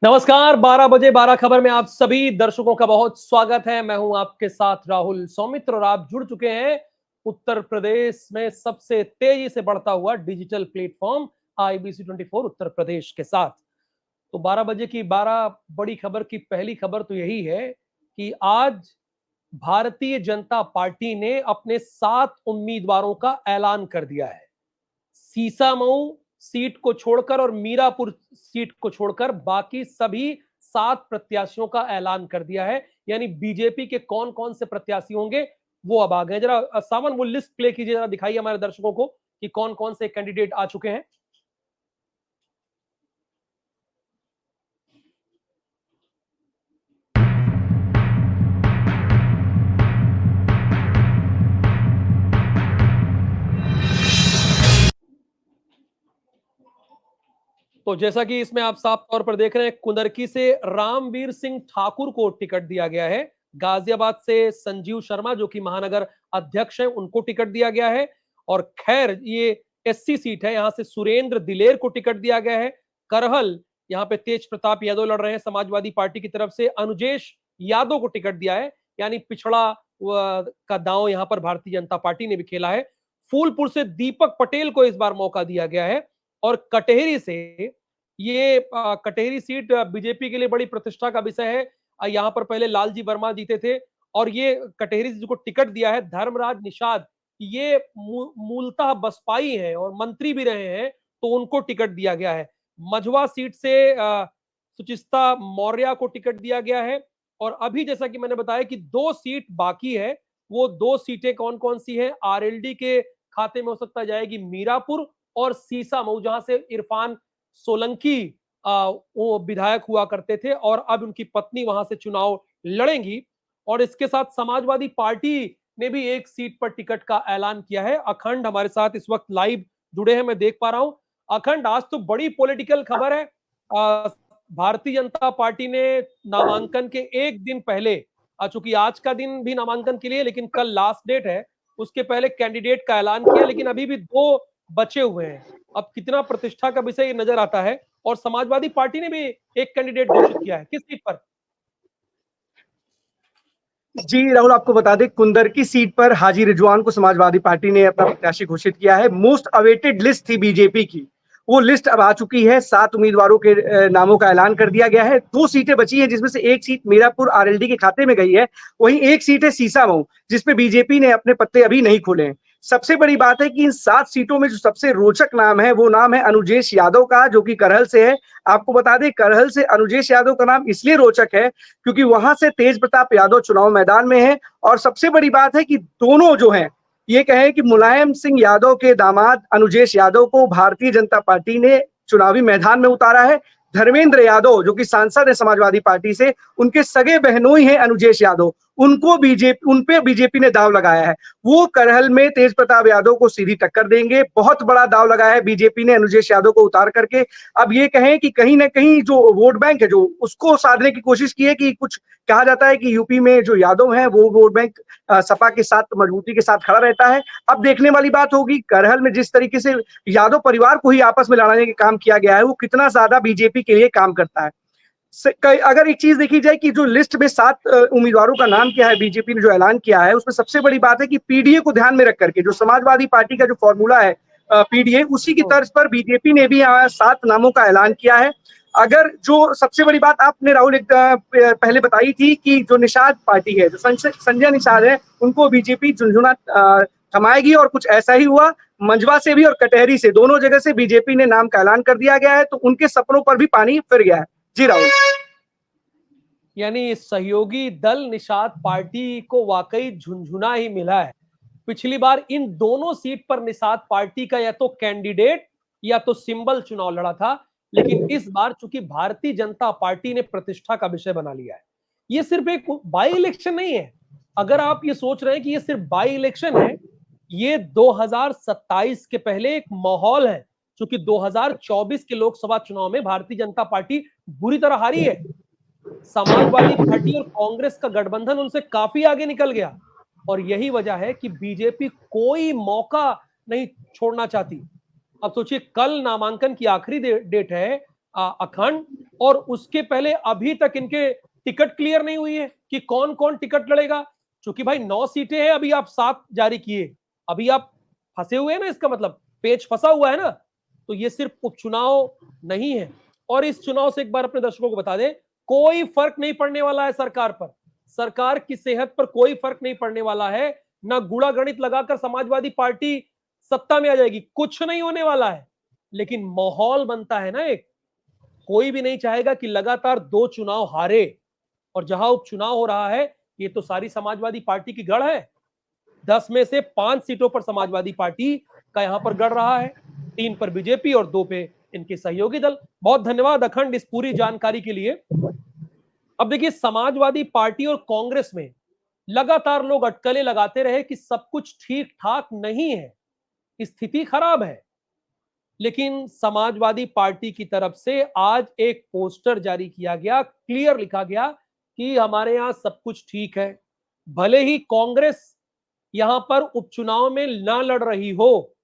नमस्कार, 12 बजे 12 खबर में आप सभी दर्शकों का बहुत स्वागत है। मैं हूं आपके साथ राहुल सौमित्र और आप जुड़ चुके हैं उत्तर प्रदेश में सबसे तेजी से बढ़ता हुआ digital platform IBC 24 Uttar Pradesh के साथ। तो 12 बजे की 12 बड़ी खबर की पहली खबर तो यही है कि आज भारतीय जनता पार्टी ने अपने 7 उम्मीदवारों का ऐलान कर दिया है। सीसामऊ सीट को छोड़कर और मीरापुर सीट को छोड़कर बाकी सभी 7 प्रत्याशियों का ऐलान कर दिया है। यानी बीजेपी के कौन कौन से प्रत्याशी होंगे वो अब आ गए। जरा सावन वो लिस्ट प्ले कीजिए, जरा दिखाइए हमारे दर्शकों को कि कौन कौन से कैंडिडेट आ चुके हैं। तो जैसा कि इसमें आप साफ तौर पर देख रहे हैं, कुंदरकी से रामवीर सिंह ठाकुर को टिकट दिया गया है। गाजियाबाद से संजीव शर्मा जो कि महानगर अध्यक्ष हैं, उनको टिकट दिया गया है। और खैर ये एससी सीट है, यहां से सुरेंद्र दिलेर को टिकट दिया गया है। करहल यहाँ पे तेज प्रताप यादव लड़ रहे हैं समाजवादी पार्टी की तरफ से। अनुजेश यादव को टिकट दिया है, यानी पिछड़ा का दांव यहाँ पर भारतीय जनता पार्टी ने भी खेला है। फूलपुर से दीपक पटेल को इस बार मौका दिया गया है। और कटेहरी से ये कटेहरी सीट बीजेपी के लिए बड़ी प्रतिष्ठा का विषय है। यहाँ पर पहले लालजी वर्मा जीते थे और ये कटेहरी से जिसको टिकट दिया है धर्मराज निषाद, ये मूलतः बसपाई हैं और मंत्री भी रहे हैं, तो उनको टिकट दिया गया है। मझवा सीट से सुचिस्ता मौर्य को टिकट दिया गया है। और अभी जैसा कि मैंने बताया कि 2 सीट बाकी है। वो 2 सीटें कौन कौन सी है? आरएलडी के खाते में हो सकता जाएगी मीरापुर और सीसामऊ, जहां से इरफान सोलंकी वो विधायक हुआ करते थे और अब उनकी पत्नी वहां से चुनाव लड़ेंगी। और इसके साथ समाजवादी पार्टी ने भी एक सीट पर टिकट का ऐलान किया है। अखंड हमारे साथ इस वक्त लाइव जुड़े हैं, मैं देख पा रहा हूं। अखंड, आज तो बड़ी पॉलिटिकल खबर है। भारतीय जनता पार्टी ने नामांकन के एक दिन पहले, चूंकि आज का दिन भी नामांकन के लिए, लेकिन कल लास्ट डेट है, उसके पहले कैंडिडेट का ऐलान किया, लेकिन अभी भी 2 बचे हुए हैं। अब कितना प्रतिष्ठा का विषय ये नजर आता है। और समाजवादी पार्टी ने भी एक कैंडिडेट घोषित किया है, किस सीट पर? जी राहुल, आपको बता दें कुंदरकी सीट पर हाजी रिजवान को समाजवादी पार्टी ने अपना प्रत्याशी घोषित किया है। मोस्ट अवेटेड लिस्ट थी बीजेपी की, वो लिस्ट अब आ चुकी है। 7 उम्मीदवारों के नामों का ऐलान कर दिया गया है। 2 सीटें बची हैं, जिसमें से एक सीट मीरापुर आरएलडी के खाते में गई है। वहीं एक सीट है सीसामऊ, जिसपे बीजेपी ने अपने पत्ते अभी नहीं खोले हैं। सबसे बड़ी बात है कि इन 7 सीटों में जो सबसे रोचक नाम है वो नाम है अनुजेश यादव का, जो कि करहल से है। आपको बता दें करहल से अनुजेश यादव का नाम इसलिए रोचक है क्योंकि वहां से तेज प्रताप यादव चुनाव मैदान में है। और सबसे बड़ी बात है कि दोनों जो हैं ये कहें कि मुलायम सिंह यादव के दामाद अनुजेश यादव को भारतीय जनता पार्टी ने चुनावी मैदान में उतारा है। धर्मेंद्र यादव जो कि सांसद है समाजवादी पार्टी से, उनके सगे बहनोई हैं अनुजेश यादव, उनको बीजेपी उन पे बीजेपी ने दाव लगाया है। वो करहल में तेज प्रताप यादव को सीधी टक्कर देंगे। बहुत बड़ा दाव लगाया है बीजेपी ने अनुजेश यादव को उतार करके। अब ये कहें कि कहीं ना कहीं जो वोट बैंक है जो उसको साधने की कोशिश की है कि कुछ कहा जाता है कि यूपी में जो यादव है वो वोट बैंक सपा के साथ मजबूती के साथ खड़ा रहता है। अब देखने वाली बात होगी करहल में जिस तरीके से यादव परिवार को ही आपस में लड़ाने का काम किया गया है वो कितना ज्यादा बीजेपी के लिए काम करता है। अगर एक चीज देखी जाए कि जो लिस्ट में 7 उम्मीदवारों का नाम किया है बीजेपी ने जो ऐलान किया है, उसमें सबसे बड़ी बात है कि पीडीए को ध्यान में रख करके जो समाजवादी पार्टी का जो फॉर्मूला है पीडीए, उसी की तर्ज पर बीजेपी ने भी 7 नामों का ऐलान किया है। अगर जो सबसे बड़ी बात आपने राहुल एक पहले बताई थी कि जो निषाद पार्टी है, जो संजय निषाद है, उनको बीजेपी झुंझुना थमाएगी और कुछ ऐसा ही हुआ। मंझवा से भी और कटहरी से, दोनों जगह से बीजेपी ने नाम का ऐलान कर दिया गया है, तो उनके सपनों पर भी पानी फिर गया है। जी राहुल। यानी सहयोगी दल निषाद पार्टी को वाकई झुंझुना ही मिला है। पिछली बार इन दोनों सीट पर निषाद पार्टी का या तो कैंडिडेट या तो सिंबल चुनाव लड़ा था, लेकिन इस बार चूंकि भारतीय जनता पार्टी ने प्रतिष्ठा का विषय बना लिया है। ये सिर्फ एक बाई इलेक्शन नहीं है। अगर आप ये सोच रहे हैं कि ये सिर्फ बाई इलेक्शन है, ये 2027 के पहले एक माहौल है। चूंकि 2024 के लोकसभा चुनाव में भारतीय जनता पार्टी बुरी तरह हारी है। समाजवादी पार्टी और कांग्रेस का गठबंधन उनसे काफी आगे निकल गया और यही वजह है कि बीजेपी कोई मौका नहीं छोड़ना चाहती। अब सोचिए, कल नामांकन की आखिरी डेट है। अखंड, और उसके पहले अभी तक इनके टिकट क्लियर नहीं हुई है कि कौन कौन टिकट लड़ेगा। चूंकि भाई 9 सीटें हैं, अभी आप 7 जारी किए, अभी आप फंसे हुए हैं ना, इसका मतलब पेच फंसा हुआ है ना। तो ये सिर्फ उपचुनाव नहीं है। और इस चुनाव से एक बार अपने दर्शकों को बता दें, कोई फर्क नहीं पड़ने वाला है सरकार पर, सरकार की सेहत पर कोई फर्क नहीं पड़ने वाला है। ना गुणा गणित लगाकर समाजवादी पार्टी सत्ता में आ जाएगी, कुछ नहीं होने वाला है। लेकिन माहौल बनता है ना एक, कोई भी नहीं चाहेगा कि लगातार 2 चुनाव हारे। और जहां उपचुनाव हो रहा है, ये तो सारी समाजवादी पार्टी की गढ़ है। 10 में से 5 सीटों पर समाजवादी पार्टी का यहां पर गढ़ रहा है, 3 पर बीजेपी और 2 पे इनके सहयोगी दल। बहुत धन्यवाद अखंड इस पूरी जानकारी के लिए। अब देखिए, समाजवादी पार्टी और कांग्रेस में लगातार लोग अटकलें लगाते रहे कि सब कुछ ठीक ठाक नहीं है, स्थिति खराब है। लेकिन समाजवादी पार्टी की तरफ से आज एक पोस्टर जारी किया गया, क्लियर लिखा गया कि हमारे यहां सब कुछ ठीक है। भले ही कांग्रेस यहां पर उपचुनाव में न लड़ रही हो,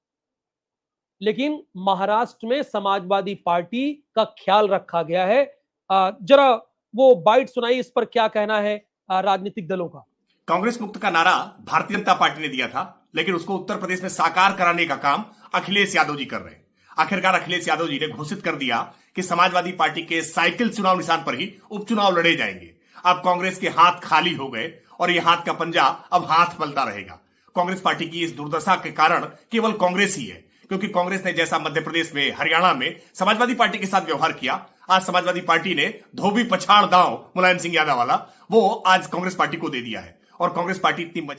लेकिन महाराष्ट्र में समाजवादी पार्टी का ख्याल रखा गया है। जरा वो बाइट सुनाई, इस पर क्या कहना है राजनीतिक दलों का। कांग्रेस मुक्त का नारा भारतीय जनता पार्टी ने दिया था, लेकिन उसको उत्तर प्रदेश में साकार कराने का काम अखिलेश यादव जी कर रहे हैं। आखिरकार अखिलेश यादव जी ने घोषित कर दिया कि समाजवादी पार्टी के साइकिल चुनाव निशान पर ही उपचुनाव लड़े जाएंगे। अब कांग्रेस के हाथ खाली हो गए और ये हाथ का पंजा अब हाथ मलता रहेगा। कांग्रेस पार्टी की इस दुर्दशा के कारण केवल कांग्रेस ही है, क्योंकि कांग्रेस ने जैसा मध्य प्रदेश में, हरियाणा में समाजवादी पार्टी के साथ व्यवहार किया, आज समाजवादी पार्टी ने धोबी पछाड़ दांव मुलायम सिंह यादव वाला वो आज कांग्रेस पार्टी को दे दिया है। और कांग्रेस पार्टी इतनी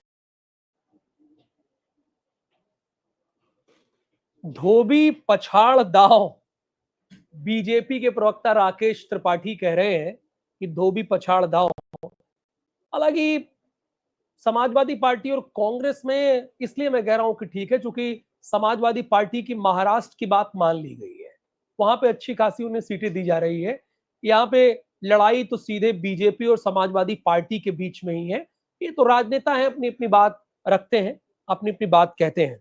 धोबी पछाड़ दांव, बीजेपी के प्रवक्ता राकेश त्रिपाठी कह रहे हैं कि धोबी पछाड़ दांव। हालांकि समाजवादी पार्टी और कांग्रेस में इसलिए मैं कह रहा हूं कि ठीक है, क्योंकि समाजवादी पार्टी की महाराष्ट्र की बात मान ली गई है, वहां पे अच्छी खासी उन्हें सीटें दी जा रही है। यहाँ पे लड़ाई तो सीधे बीजेपी और समाजवादी पार्टी के बीच में ही है। ये तो राजनेता है, अपनी अपनी बात रखते हैं, अपनी अपनी बात कहते हैं।